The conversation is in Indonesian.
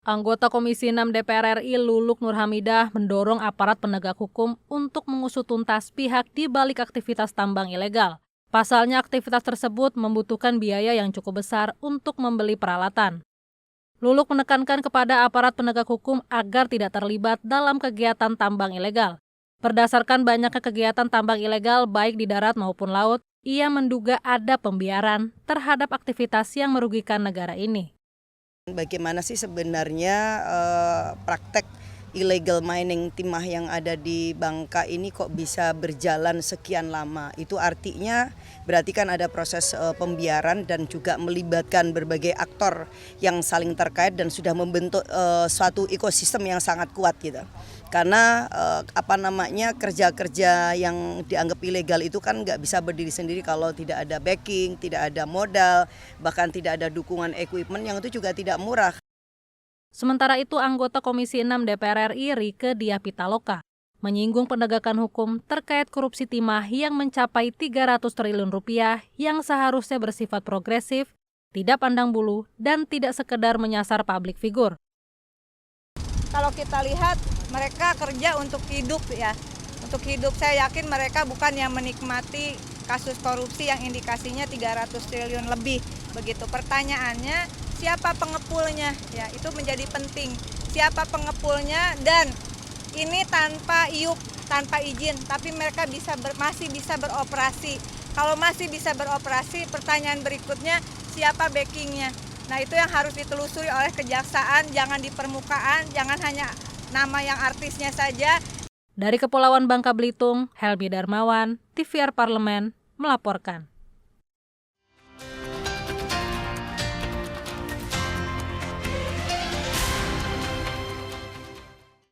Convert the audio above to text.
Anggota Komisi 6 DPR RI Luluk Nurhamidah mendorong aparat penegak hukum untuk mengusut tuntas pihak di balik aktivitas tambang ilegal. Pasalnya aktivitas tersebut membutuhkan biaya yang cukup besar untuk membeli peralatan. Luluk menekankan kepada aparat penegak hukum agar tidak terlibat dalam kegiatan tambang ilegal. Berdasarkan banyaknya kegiatan tambang ilegal baik di darat maupun laut, ia menduga ada pembiaran terhadap aktivitas yang merugikan negara ini. Bagaimana sih sebenarnya praktek illegal mining timah yang ada di Bangka ini kok bisa berjalan sekian lama? Itu artinya berarti kan ada proses pembiaran dan juga melibatkan berbagai aktor yang saling terkait dan sudah membentuk suatu ekosistem yang sangat kuat gitu. Karena kerja-kerja yang dianggap ilegal itu kan nggak bisa berdiri sendiri kalau tidak ada backing, tidak ada modal, bahkan tidak ada dukungan equipment yang itu juga tidak murah. Sementara itu, anggota Komisi 6 DPR RI Rieke Diah Pitaloka menyinggung penegakan hukum terkait korupsi timah yang mencapai 300 triliun rupiah yang seharusnya bersifat progresif, tidak pandang bulu, dan tidak sekedar menyasar publik figur. Kalau kita lihat mereka kerja untuk hidup ya. Untuk hidup saya yakin mereka bukan yang menikmati kasus korupsi yang indikasinya 300 triliun lebih. Begitu pertanyaannya, siapa pengepulnya? Ya, itu menjadi penting. Siapa pengepulnya dan ini tanpa iup, tanpa izin, tapi mereka masih bisa beroperasi. Kalau masih bisa beroperasi, pertanyaan berikutnya siapa backingnya? Nah, itu yang harus ditelusuri oleh kejaksaan, jangan di permukaan, jangan hanya nama yang artisnya saja. Dari Kepulauan Bangka Belitung, Helmi Darmawan, TVR Parlemen, melaporkan.